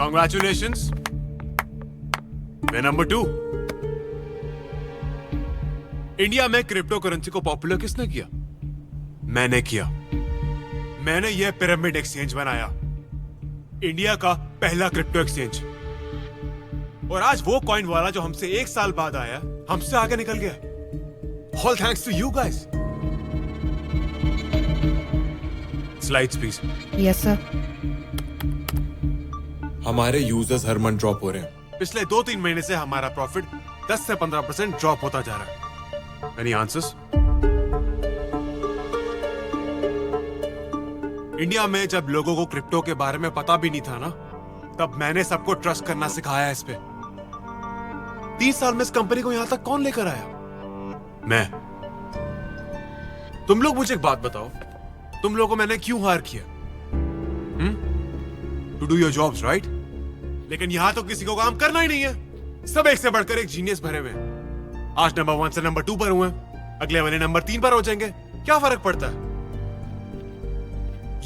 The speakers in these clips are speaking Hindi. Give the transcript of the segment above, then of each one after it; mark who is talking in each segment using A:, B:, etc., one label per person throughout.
A: Congratulations. वे नंबर 2। इंडिया में क्रिप्टो करेंसी को पॉपुलर किसने किया? मैंने किया। मैंने यह पिरामिड एक्सचेंज बनाया, इंडिया का पहला क्रिप्टो एक्सचेंज। और आज वो कॉइन वाला जो हमसे 1 साल बाद आया, हमसे आगे निकल गया। All thanks to you guys. Slides please.
B: Yes sir.
C: हमारे यूजर्स हर मंथ ड्रॉप हो रहे हैं।
A: पिछले 2-3 महीने से हमारा प्रॉफिट 10 से 15% ड्रॉप होता जा रहा है। Any answers? इंडिया में जब लोगों को क्रिप्टो के बारे में पता भी नहीं था ना, तब मैंने सबको ट्रस्ट करना सिखाया इस पे। 30 साल में इस कंपनी को यहां तक कौन लेकर आया? मैं। तुम लोग मुझे एक बात बताओ, तुम लोगों को मैंने क्यों हायर किया? To do your jobs, right? लेकिन यहां तो किसी को काम करना ही नहीं है। सब एक से बढ़कर एक जीनियस भरे हुए हैं। आज नंबर 1 से नंबर 2 पर हुए, अगले वाले नंबर 3 पर हो जाएंगे। क्या फर्क पड़ता है?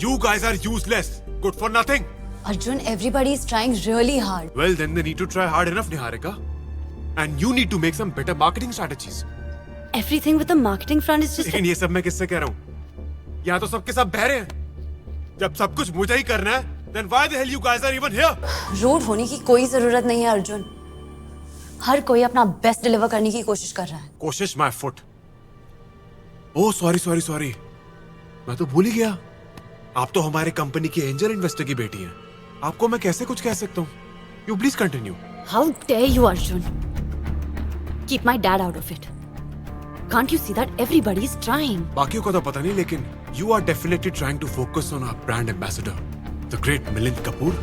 A: You guys are useless, good for nothing.
D: Arjun, everybody is trying really hard.
A: Well, then they need to try hard enough, Niharika. And you need to make some better marketing strategies.
D: Everything with the marketing front is just.
A: लेकिन ये सब मैं किससे कह रहा हूँ? यहाँ तो सबके सब बहरे हैं। जब सब कुछ मुझे ही करना है, then why the hell you guys are even here?
D: Rude होने की कोई जरूरत नहीं है अर्जुन। हर कोई अपना बेस्ट डिलीवर करने की कोशिश कर रहा है।
A: कोशिश my foot. Oh, sorry. मैं तो भूल ही गया। आप तो हमारे कंपनी के एंजल इन्वेस्टर की बेटी हैं। आपको मैं कैसे कुछ कह सकता हूँ? You please continue.
D: How dare you, Arjun? Keep my dad out of it. Can't you see that everybody is trying?
A: बाकियों को तो पता नहीं, लेकिन you are definitely trying to focus on our brand ambassador, the great Milind Kapoor.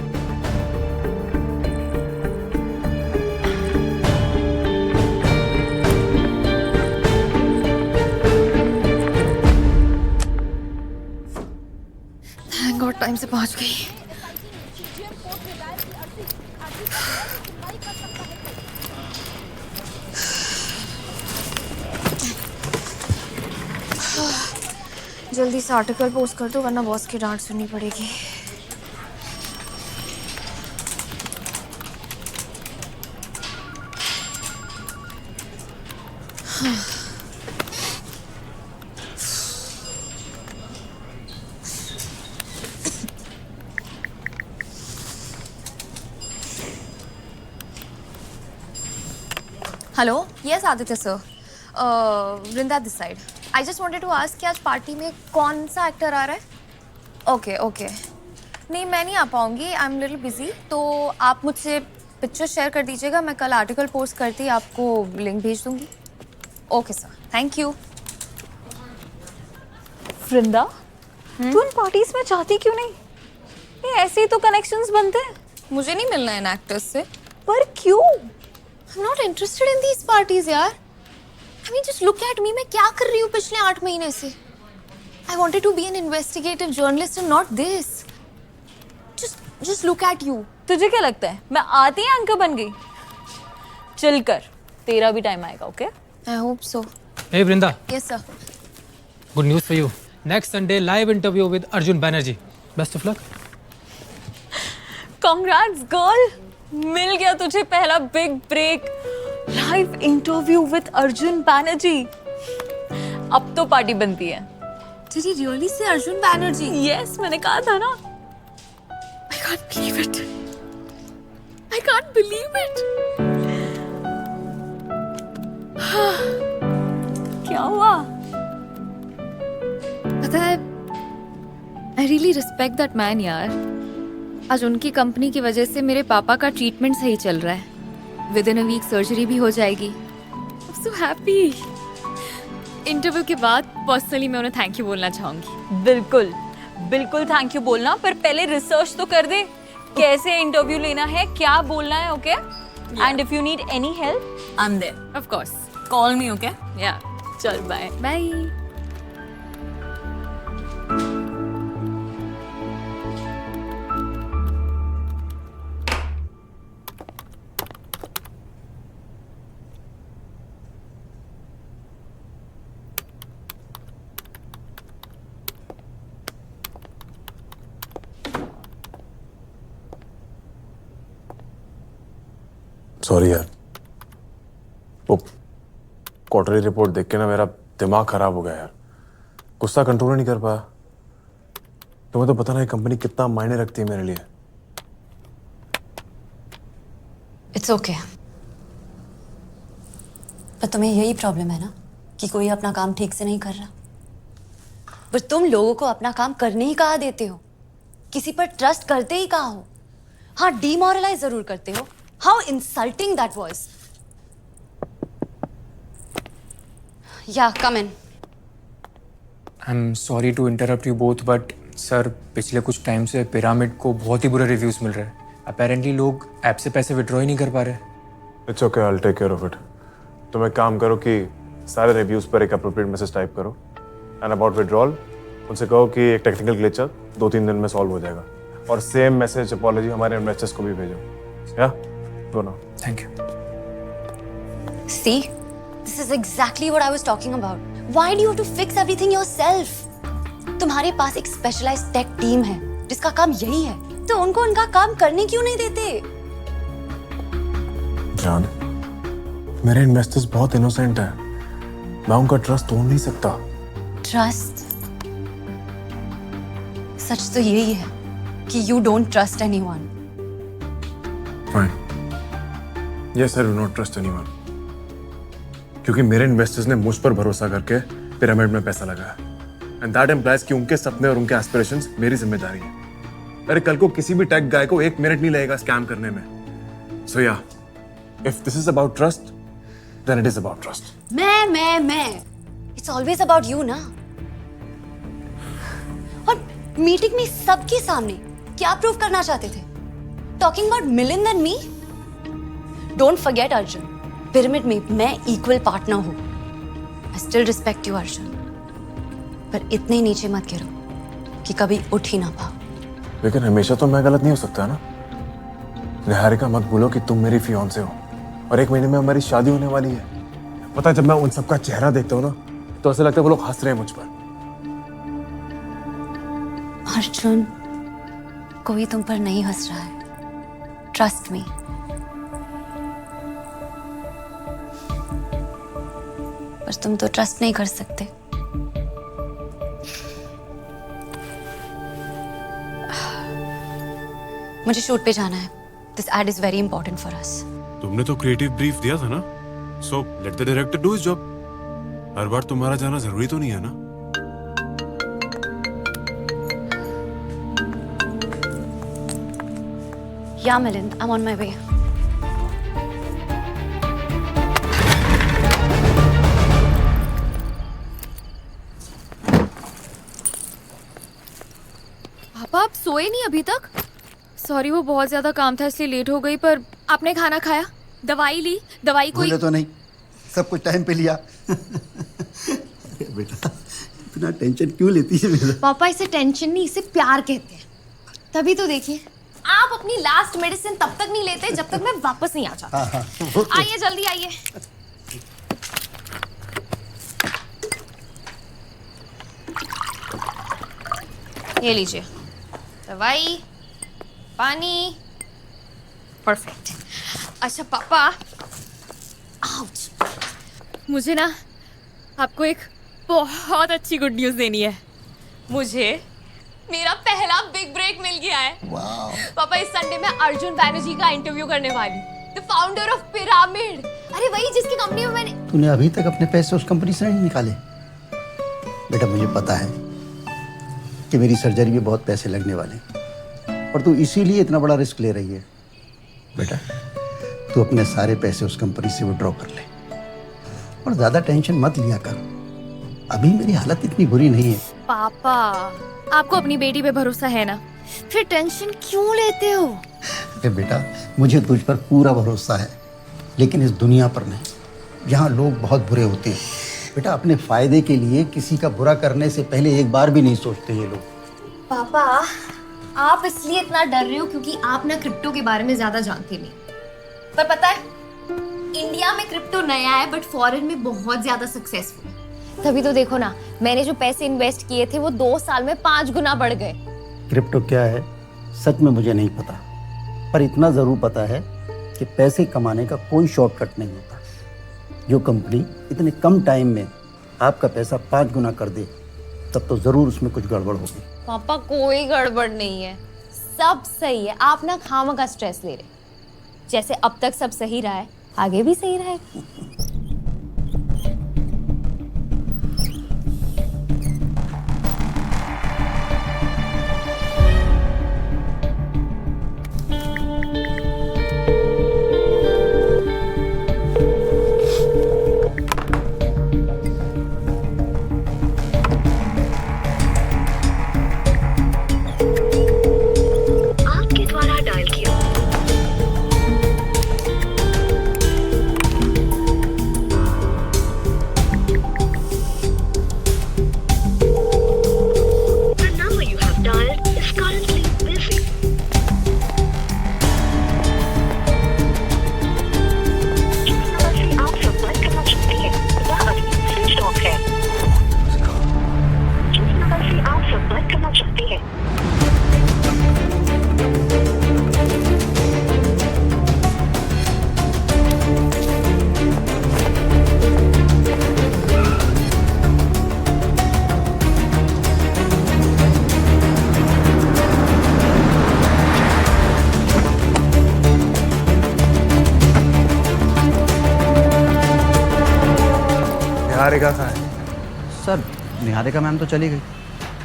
B: Thank God time से पहुंच गई। जल्दी से आर्टिकल पोस्ट कर दो, वरना बॉस की डांट सुननी पड़ेगी।
E: Hello, yes Aditya sir, Vrinda this side. I just wanted to ask कि आज पार्टी में कौन सा एक्टर आ रहा है? ओके नहीं, मैं नहीं आ पाऊंगी, आई एम लिटिल बिजी। तो आप मुझसे पिक्चर शेयर कर दीजिएगा, मैं कल आर्टिकल पोस्ट करती आपको लिंक भेज दूंगी। Okay sir, thank you.
F: Vrinda, तू इन पार्टीज में जाती क्यों नहीं? ये ऐसे ही तो कनेक्शंस बनते हैं।
E: मुझे नहीं मिलना है इन एक्टर्स से।
F: पर क्यों?
E: I'm not interested in these parties, यार। I mean, just look at me, मैं क्या कर रही हूँ पिछले 8 महीने से? I wanted to be an investigative journalist and not this. Just look at you.
F: तुझे क्या लगता है मैं आती ही एंकर बन गई? चिल कर, तेरा भी टाइम आएगा, okay?
E: I hope so.
G: Hey Vrinda,
E: Yes, sir.
G: good news for you. Next Sunday, live interview with Arjun Banerjee. Best of luck.
F: Congrats, girl. मिल गया तुझे पहला big break. Live interview with Arjun Banerjee. अब तो पार्टी बनती है।
E: Did he really say Arjun Banerjee?
F: Yes, मैंने कहा था ना।
E: I can't believe it. I can't believe it.
F: क्या हुआ?
E: पता है, I really respect that man, यार। आज उनकी कंपनी की वजह से मेरे पापा का ट्रीटमेंट सही चल रहा है। Within a week surgery भी हो जाएगी। I'm so happy. इंटरव्यू के बाद पर्सनली मैं उन्हें थैंक यू बोलना चाहूंगी।
F: बिल्कुल थैंक यू बोलना, पर पहले रिसर्च तो कर दे। कैसे इंटरव्यू लेना है, क्या बोलना है, okay? And if you need any help, I am there.
E: Of course,
F: call me, okay? Yeah चल बाय।
E: बाय।
C: सॉरी यार, वो क्वार्टरली रिपोर्ट देख के ना मेरा दिमाग खराब हो गया यार, गुस्सा कंट्रोल नहीं कर पाया। तुम्हें तो पता नहीं कंपनी कितना मायने रखती है मेरे लिए।
D: It's okay. पर तुम्हें यही प्रॉब्लम है ना कि कोई अपना काम ठीक से नहीं कर रहा। पर तुम लोगों को अपना काम करने ही कहाँ देते हो, किसी पर ट्रस्ट करते ही कहाँ हो। हाँ, डीमोरलाइज जरूर करते हो। How insulting that was. Yeah come in.
H: I am sorry to interrupt you both, but sir पिछले कुछ टाइम से पिरामिड को बहुत ही बुरे रिव्यूज मिल रहे हैं। अपेरेंटली लोग ऐप से पैसे विड्रॉ ही नहीं कर पा रहे।
C: It's okay, I will take care of it. तुम एक काम करो कि सारे रिव्यूज पर एक अप्रोप्रिएट मैसेज टाइप करो, एंड अबाउट विड्रॉल उनसे कहो कि एक टेक्निकल ग्लिच है, 2-3 दिन में सॉल्व हो जाएगा। और सेम मैसेज अपॉलॉजी हमारे इन्वेस्टर्स को भी भेजो। या go now.
H: Thank you.
D: See, this is exactly what I was talking about. Why do you have to fix everything yourself? तुम्हारे पास एक स्पेशलाइज्ड टेक टीम है जिसका काम यही है, तो उनको उनका काम करने क्यों नहीं देते?
C: जान, मेरे इन्वेस्टर्स बहुत इनोसेंट हैं, मैं उनका ट्रस्ट तोड़ नहीं सकता।
D: ट्रस्ट? सच तो यही है कि you don't trust anyone.
C: Fine, yes I do not trust anyone, क्योंकि मेरे इन्वेस्टर्स ने मुझ पर भरोसा करके पिरामिड में पैसा लगाया, एंड दैट इम्प्लाइज कि उनके सपने और उनके एस्पिरेशंस मेरी जिम्मेदारी है। अरे कल को किसी भी टेक गाय को 1 मिनट नहीं लगेगा स्कैम करने में। So yeah, if this is about trust, then it is about trust.
D: मैं इट्स ऑलवेज अबाउट यू ना। और मीटिंग में सबके सामने क्या प्रूव करना चाहते थे? Talking about million and me? Don't forget Arjun, pyramid में मैं इक्वल पार्टनर हूं। I still respect you Arjun, पर इतने नीचे मत गिरो कि कभी उठ ही ना पाओ।
C: लेकिन हमेशा तो मैं गलत नहीं हो सकता ना। निहारिका, मत भूलो कि तुम मेरी फियांसे हो और 1 महीने में हमारी शादी होने वाली है। पता है, जब मैं उन सबका चेहरा देखता हूँ ना, तो ऐसा लगता है वो लोग हंस रहे हैं मुझ पर।
D: अर्जुन, कोई तुम पर नहीं हंस रहा है, ट्रस्ट मी। पर तुम तो ट्रस्ट नहीं कर सकते। मुझे शूट पे जाना है। This ad is very important for us.
A: तुमने तो क्रिएटिव ब्रीफ दिया था ना, so let the director do his job. हर बार तुम्हारा जाना जरूरी तो नहीं है ना।
D: Yeah Milind, I am on my way.
E: पापा, आप सोए नहीं अभी तक? सॉरी, वो बहुत ज्यादा काम था इसलिए लेट हो गई। पर आपने खाना खाया, दवाई ली? दवाई कोई
I: भूले तो नहीं, सब कुछ टाइम पे लिया। अरे बेटा, इतना टेंशन क्यों लेती है मेरा?
E: पापा, इसे टेंशन नहीं, इसे प्यार कहते हैं। तभी तो देखिए, आप अपनी लास्ट मेडिसिन तब तक नहीं लेते जब तक मैं वापस नहीं आ जाता। आइए, जल्दी आइए। ये लीजिए दवाई, पानी। परफेक्ट। अच्छा पापा, आउच, मुझे ना आपको एक बहुत अच्छी गुड न्यूज़ देनी है। मुझे मेरा पहला बिग ब्रेक मिल गया है।
I: वाह।
E: पापा, इस संडे मैं अर्जुन बैनर्जी का इंटरव्यू करने वाली, द फाउंडर ऑफ पिरामिड। अरे वही जिसकी कंपनी में मैंने।
I: तूने अभी तक अपने पैसे उस कंपनी से नहीं निकाले? बेटा, मुझे पता है कि मेरी सर्जरी में बहुत पैसे लगने वाले हैं, और तू इसीलिए इतना बड़ा रिस्क ले रही है। बेटा, तू अपने सारे पैसे उस कंपनी से विड्रॉ कर ले, और ज़्यादा टेंशन मत लिया कर। अभी मेरी हालत इतनी बुरी नहीं है।
E: पापा, आपको अपनी बेटी पे भरोसा है ना, फिर टेंशन क्यों लेते हो?
I: अरे बेटा, मुझे तुझ पर पूरा भरोसा है, लेकिन इस दुनिया पर नहीं। यहाँ लोग बहुत बुरे होते हैं बेटा, अपने फायदे के लिए किसी का बुरा करने से पहले एक बार भी नहीं सोचते ये लोग।
E: पापा, आप इसलिए इतना डर रहे हो क्योंकि आप ना क्रिप्टो के बारे में ज्यादा जानते नहीं। पर पता है, इंडिया में क्रिप्टो नया है बट फॉरेन में बहुत ज्यादा सक्सेसफुल है। तभी तो देखो ना, मैंने जो पैसे इन्वेस्ट किए थे वो 2 साल में 5 गुना बढ़ गए।
I: क्रिप्टो क्या है सच में मुझे नहीं पता, पर इतना जरूर पता है कि पैसे कमाने का कोई शॉर्टकट नहीं होता। जो कंपनी इतने कम टाइम में आपका पैसा 5 गुना कर दे, तब तो ज़रूर उसमें कुछ गड़बड़ होगी।
E: पापा कोई गड़बड़ नहीं है, सब सही है। आप ना खामखा स्ट्रेस ले रहे। जैसे अब तक सब सही रहा है, आगे भी सही रहेगा।
C: निहारिका कहाँ है?
I: सर निहारिका मैम तो चली गई।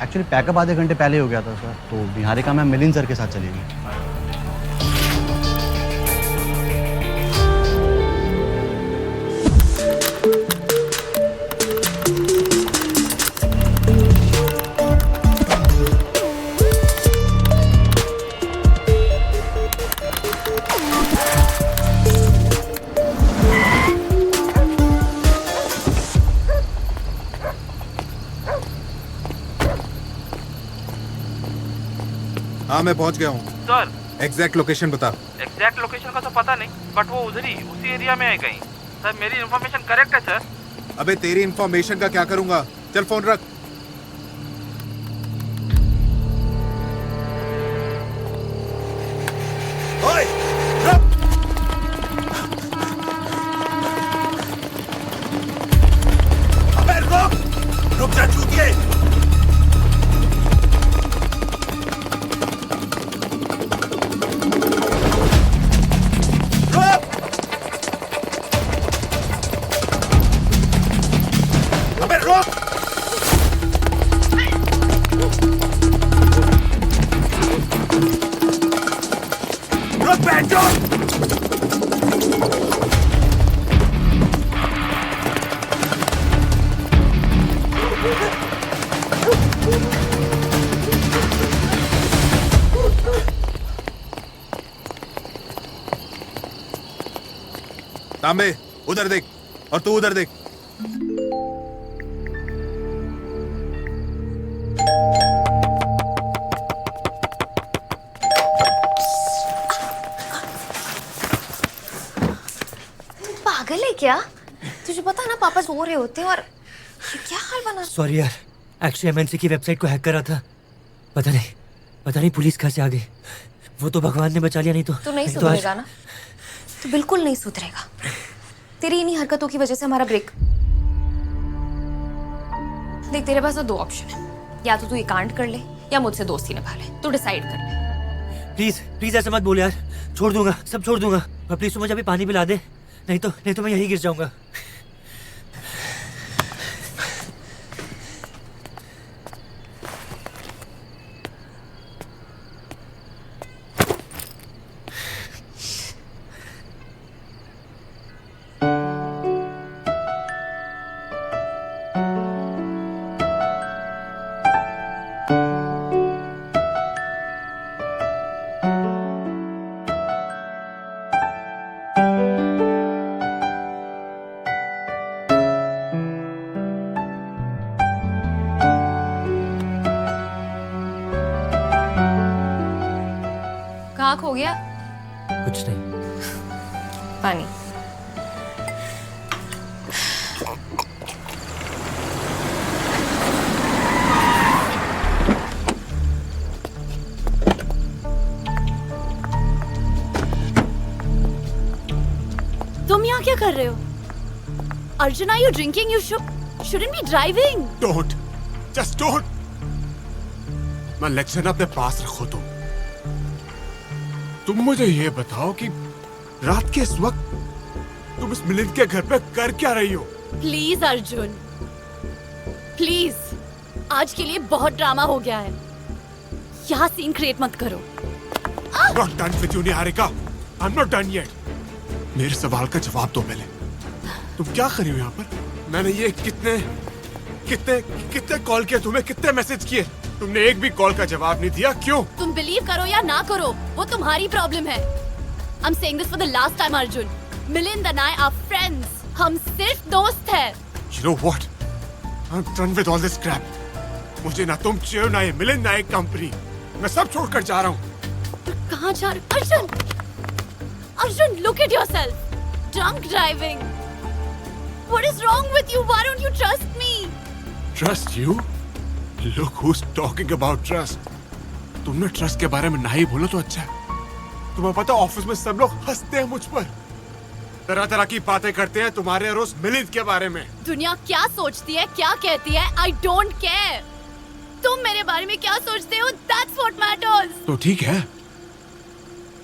I: एक्चुअली पैकअप आधे घंटे पहले हो गया था सर, तो निहारिका मैम मिलिंद सर के साथ चली गई।
A: हाँ मैं पहुंच गया हूँ
J: सर।
A: एग्जैक्ट लोकेशन बता।
J: एग्जैक्ट लोकेशन का तो पता नहीं, बट वो उधर ही उसी एरिया में है कहीं। सर मेरी इन्फॉर्मेशन करेक्ट है सर?
A: अबे तेरी इन्फॉर्मेशन का क्या करूंगा, चल फोन रख। ओए, रुक! अबे रुक जा चूतिए। तांबे उधर देख और तू उधर देख।
E: पागल है क्या? तुझे पता ना पापा सो रहे होते हैं और ये क्या हाल बना।
K: सॉरी यार, एक्चुअली एमएनसी की वेबसाइट को हैक करा था। पता नहीं पुलिस कहाँ से आ गई। वो तो भगवान ने बचा लिया, नहीं तो
E: तू नहीं
K: तो
E: सुधरेगा ना, तू बिल्कुल नहीं सुधरेगा। तेरी इन्हीं हरकतों की वजह से हमारा ब्रेक। देख तेरे पास तो 2 ऑप्शन है, या तो तू ये कांड कर ले या मुझसे दोस्ती निभा ले। तू डिसाइड कर ले।
K: प्लीज ऐसा मत बोल यार, छोड़ दूंगा, सब छोड़ दूंगा। और प्लीज तू मुझे अभी पानी पिला दे, नहीं तो मैं यहीं गिर जाऊंगा।
E: कहाँ खो गया?
K: कुछ नहीं।
E: पानी।
D: कर रहे हो? Arjun, are you drinking? You shouldn't be driving.
A: Don't, just don't. मैं लेक्चर अपने पास रखो तुम मुझे ये बताओ कि रात के इस वक्त तुम इस मिलिंद के घर पे कर क्या रही हो?
D: प्लीज अर्जुन, प्लीज, आज के लिए बहुत ड्रामा हो गया है। यहाँ सीन क्रिएट मत करो।
A: I'm not done with you, Niharika. I'm not done yet. मेरे सवाल का जवाब दो पहले। तुम क्या कर रही हो यहाँ पर? मैंने ये कितने कॉल किए तुम्हें, कितने मैसेज किए? तुमने एक भी कॉल का जवाब नहीं दिया, क्यों?
D: तुम बिलीव करो या ना करो, वो तुम्हारी प्रॉब्लम है। I'm saying this for the last time, Arjun. Milind and I are friends. हम सिर्फ दोस्त हैं।
A: You know what? I'm done with all this crap. मुझे ना तुम चाहिए ना ये मिलिंद ना एक कंपनी। मैं सब छोड़कर जा रहा हूँ।
D: कहाँ जा रहे? Arjun! Arjun, look at yourself. Drunk driving. What is wrong with you? Why don't you trust me?
A: Trust you? Look who's talking about trust. तुमने ट्रस्ट के बारे में ना ही बोलो तो अच्छा है। तुम्हें पता ऑफिस में सब लोग हंसते हैं मुझ पर, तरह तरह की बातें करते हैं तुम्हारे और उस मिलिंद के बारे में।
D: दुनिया क्या सोचती है, क्या कहती है, I don't care. तुम मेरे बारे में क्या सोचते हो? That's what matters.
A: तो ठीक है,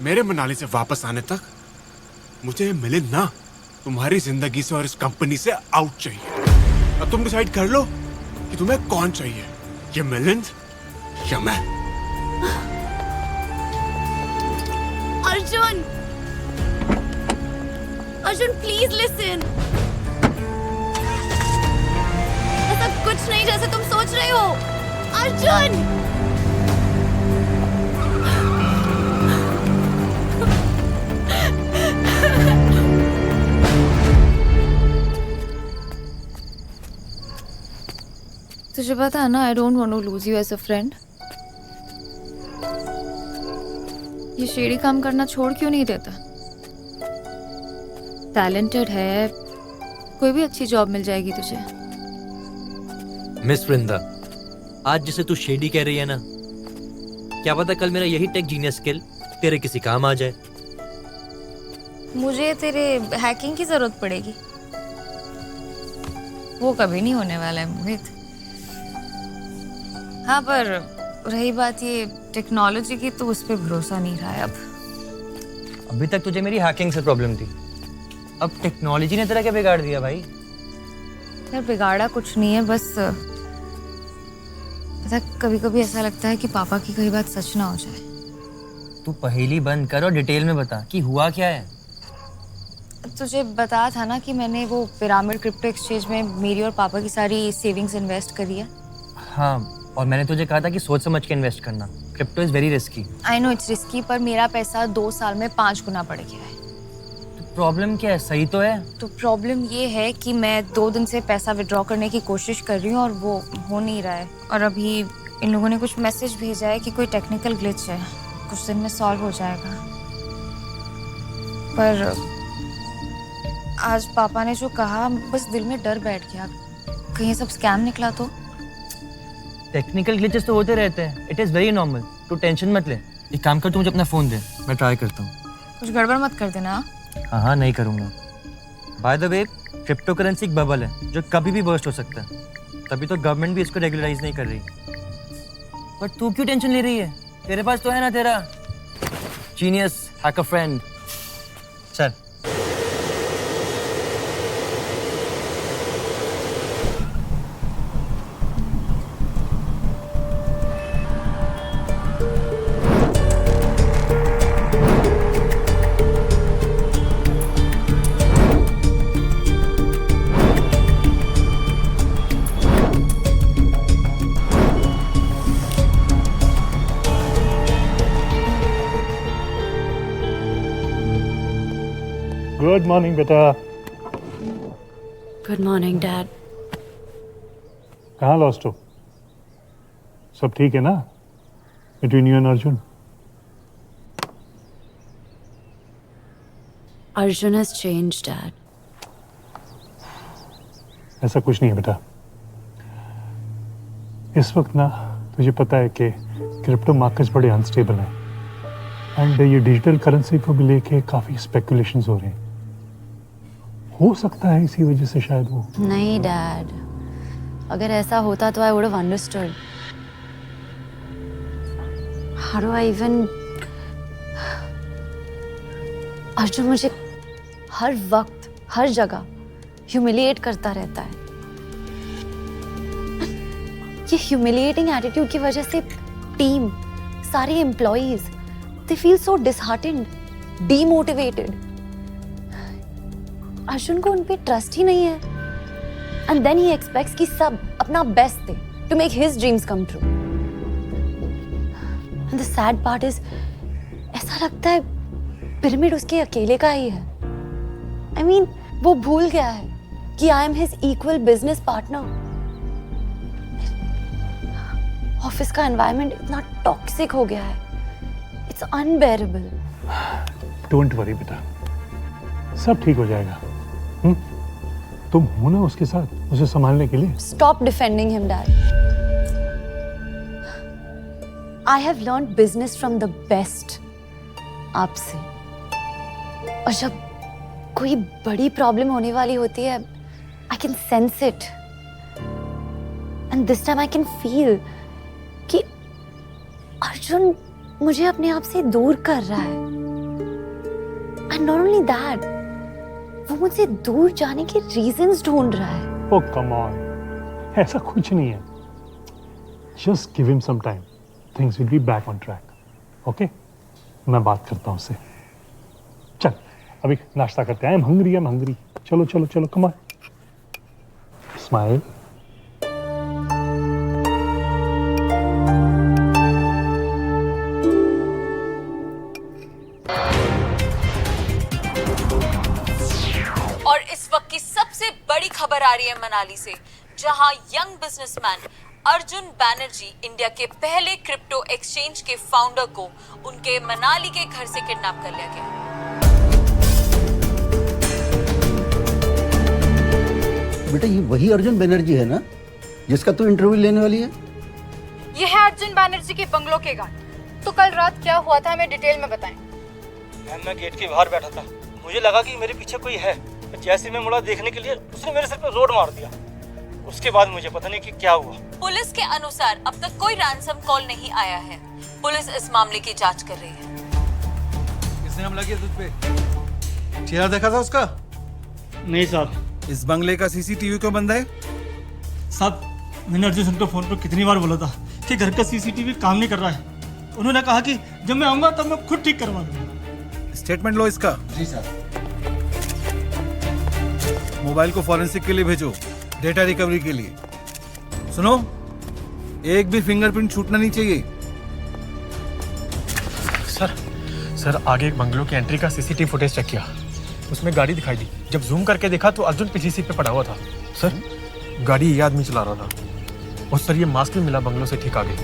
A: मेरे मनाली से वापस आने तक मुझे मिलिंद ना तुम्हारी जिंदगी से और इस कंपनी से आउट चाहिए। अब तुम डिसाइड कर लो कि तुम्हें कौन चाहिए, ये मिलिंद या मैं।
D: अर्जुन! Arjun, please listen. ऐसा कुछ नहीं जैसे तुम सोच रहे हो। अर्जुन!
E: तुझे पता है ना, I don't want to lose you as a friend. ये शेडी काम करना छोड़ क्यों नहीं देता? टैलेंटेड है, कोई भी अच्छी जॉब मिल जाएगी तुझे।
K: मिस वृंदा, आज जिसे तू शेडी कह रही है ना, क्या पता कल मेरा यही टेक जीनियस स्किल तेरे किसी काम आ जाए।
E: मुझे तेरे हैकिंग की जरूरत पड़ेगी, वो कभी नहीं होने वाला है मोहित। हाँ, पर रही बात ये टेक्नोलॉजी की, तो उस पर भरोसा नहीं रहा है अब।
K: अभी तक तुझे मेरी हैकिंग से प्रॉब्लम थी, अब टेक्नोलॉजी ने तेरा क्या बिगाड़ दिया भाई?
E: यार बिगाड़ा कुछ नहीं है, बस पता कभी कभी ऐसा लगता है कि पापा की कोई बात सच ना हो जाए।
K: तू पहेली बंद कर और डिटेल में बता कि हुआ क्या है।
E: तुझे बताया था ना कि मैंने वो पिरामिड क्रिप्टो एक्सचेंज में मेरी और पापा की सारी सेविंग्स इन्वेस्ट करी है।
K: हाँ, और मैंने तुझे कहा था कि सोच समझ के इन्वेस्ट करना, crypto is very risky.
E: I know it's risky, पर मेरा पैसा 2 साल में 5 गुना बढ़ गया है।
K: तो प्रॉब्लम क्या है? सही तो है।
E: तो प्रॉब्लम ये है कि मैं 2 दिन से पैसा विड्रॉ करने की कोशिश कर रही हूँ और वो हो नहीं रहा है। और अभी इन लोगों ने कुछ मैसेज भेजा है कि कोई टेक्निकल ग्लिच है, कुछ दिन में सॉल्व हो जाएगा। पर आज पापा ने जो कहा, बस दिल में डर बैठ गया, कहीं सब स्कैम निकला तो।
K: टेक्निकल ग्लिचेस तो होते रहते हैं, इट इज वेरी नॉर्मल, तू टेंशन मत ले। एक काम कर, तू मुझे अपना फोन दे, मैं ट्राई करता हूँ।
E: कुछ गड़बड़ मत कर देना।
K: हाँ हाँ, नहीं करूँगा। By the way, crypto currency एक बबल है जो कभी भी बर्स्ट हो सकता है, तभी तो गवर्नमेंट भी इसको रेगुलराइज नहीं कर रही। पर तू क्यों टेंशन ले रही है? तेरे पास तो है ना तेरा जीनियस हैकर फ्रेंड। चल।
L: गुड मॉर्निंग बेटा।
D: Good morning dad.
L: कहाँ लॉस्ट हो? सब ठीक है ना between you and Arjun?
D: Arjun has changed dad.
L: ऐसा कुछ नहीं है बेटा। इस वक्त ना तुझे पता है कि क्रिप्टो मार्केट्स बड़े अनस्टेबल हैं एंड ये डिजिटल करेंसी को भी लेके काफ़ी स्पेकुलेशंस हो रहे हैं। हो सकता है इसी वजह से शायद वो।
D: नहीं डैड, अगर ऐसा होता तो I would have understood. How do I even. Arjun मुझे हर वक्त हर जगह ह्यूमिलिएट करता रहता है। ये ह्यूमिलिएटिंग एटीट्यूड की वजह से टीम, सारे employees, they feel so disheartened, demotivated. Arjun को उन पे ट्रस्ट ही नहीं है, एंड देन ही एक्सपेक्ट्स कि सब अपना बेस्ट दे to make his dreams come true. And the sad part is, ऐसा लगता है पिरामिड उसके अकेले का ही है। आई मीन, वो भूल गया है कि I am his equal business partner. Office का एनवायरनमेंट इतना टॉक्सिक हो गया है, इट्स अनबेरेबल।
L: डोंट वरी बेटा, सब ठीक हो जाएगा। तुम हो ना उसके साथ, उसे संभालने के लिए।
D: Stop defending him dad. I have learned business from the best आपसे, और जब कोई बड़ी प्रॉब्लम होने वाली होती है, I can sense it, and this time I can feel कि अर्जुन मुझे अपने आप से दूर कर रहा है। एंड नॉट ओनली दैट, वो मुझसे दूर जाने के रीजंस ढूंढ रहा है।
L: ओह कम ऑन, ऐसा कुछ नहीं है। Just give him some time, things will be back on track. Okay, मैं बात करता हूँ उससे। चल अभी नाश्ता करते हैं। I am hungry. चलो चलो चलो, कम ऑन, स्माइल।
F: और इस वक्त की सबसे बड़ी खबर आ रही है मनाली से, जहां young businessman Arjun Banerjee India के पहले क्रिप्टो एक्सचेंज के फाउंडर को उनके मनाली के घर से किडनैप कर लिया गया।
I: बेटा, ये वही अर्जुन बनर्जी है ना जिसका तू इंटरव्यू लेने वाली है?
M: ये है अर्जुन बैनर्जी के बंगलो के गार्ड। तो कल रात क्या हुआ था हमें डिटेल में बताएं।
K: मैम, मैं गेट के बाहर बैठा था, मुझे लगा कि मेरे पीछे कोई है। जैसे मैं मुड़ा देखने के लिए, उसने मेरे सिर पे रोड मार दिया। उसके बाद मुझे पता नहीं कि क्या हुआ।
F: पुलिस के अनुसार अब तक कोई रैंसम कॉल नहीं आया है। पुलिस इस मामले की जांच कर रही है।
N: किसने हमला किया तुझ पे? चेहरा देखा था उसका?
K: नहीं साहब।
N: इस बंगले का सीसीटीवी क्यों बंद है?
K: साहब, मैंने अर्जुन को फोन पर कितनी बार बोला था कि घर का सीसीटीवी काम नहीं कर रहा है। उन्होंने कहा कि जब मैं आऊंगा तब मैं खुद ठीक करवा दूंगा।
N: स्टेटमेंट लो इसका।
K: जी साहब।
N: मोबाइल को फॉरेंसिक के लिए भेजो, डेटा रिकवरी के लिए। सुनो, एक भी फिंगरप्रिंट छूटना नहीं चाहिए।
C: सर आगे एक बंगलो की एंट्री का सीसीटीवी फुटेज चेक किया, उसमें गाड़ी दिखाई दी। जब जूम करके देखा तो अर्जुन पिछली सीट पे पड़ा हुआ था। सर, गाड़ी ये आदमी चला रहा था। और सर, ये मास्क भी मिला बंगलो से ठीक आगे।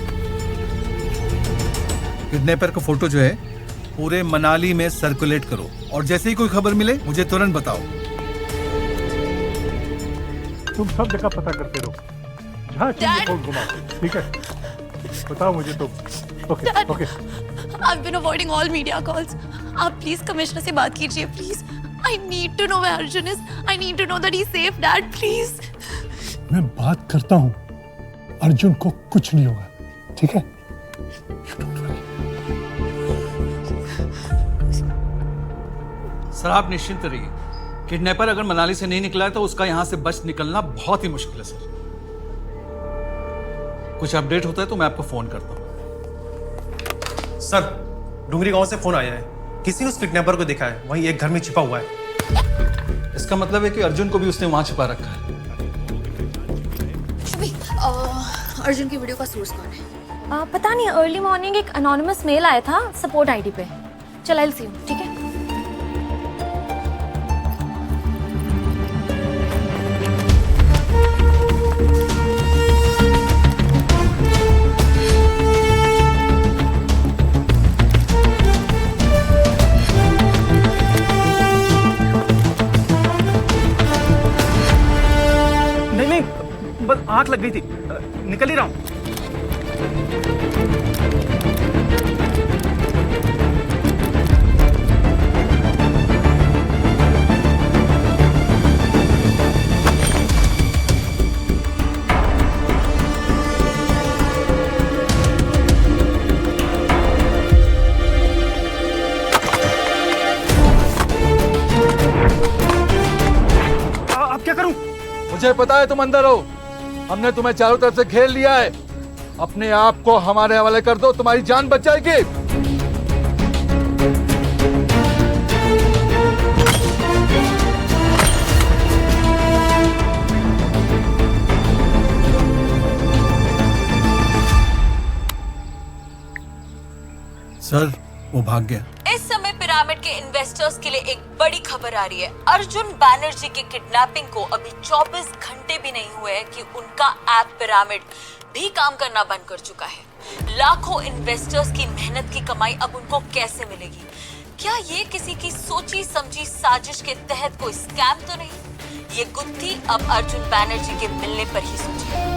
N: किडनैपर का फोटो जो है पूरे मनाली में सर्कुलेट करो, और जैसे ही कोई खबर मिले मुझे तुरंत बताओ।
L: तुम सब जगह पता करते रहो, जहाँ चाहिए फोन घुमाओ, ठीक है? बताओ मुझे तुम। Okay.
D: I've been avoiding all media calls. आप प्लीज कमिश्नर से बात कीजिए, please. I need to know where Arjun is. I need to know that he's safe, Dad, please.
L: मैं बात करता हूँ, अर्जुन को कुछ नहीं होगा, ठीक है?
N: सर, आप निश्चिंत रहिए। किडनैपर अगर मनाली से नहीं निकला है तो उसका यहाँ से बच निकलना बहुत ही मुश्किल है सर। कुछ अपडेट होता है तो मैं आपको फोन करता हूँ।
C: सर, डुंगरी गांव से फोन आया है, किसी ने उस किडनैपर को देखा है, वहीं एक घर में छिपा हुआ है।
N: इसका मतलब है कि अर्जुन को भी उसने वहां छिपा रखा है।
E: अर्जुन की वीडियो का सोर्स कौन है? पता नहीं, अर्ली मॉर्निंग एक अनोनिमस मेल आया था सपोर्ट आईडी पे। चल, आई विल सी यू, ठीक है?
K: बस आंख लग गई थी, निकल ही रहा हूँ।
N: मुझे पता है तुम अंदर हो। हमने तुम्हें चारों तरफ से घेर लिया है। अपने आप को हमारे हवाले कर दो, तुम्हारी जान बच जाएगी। सर वो भाग गया।
F: इस समय पिरामिड के इन्वेस्टर्स के लिए एक बड़ी खबर आ रही है। अर्जुन बैनर्जी की किडनैपिंग को अभी 24 घंटे भी नहीं हुए हैं कि उनका ऐप पिरामिड भी काम करना बंद कर चुका है। लाखों इन्वेस्टर्स की मेहनत की कमाई अब उनको कैसे मिलेगी? क्या ये किसी की सोची समझी साजिश के तहत कोई स्कैम तो नहीं? ये गुत्थी अब अर्जुन बैनर्जी के मिलने पर ही सूझी।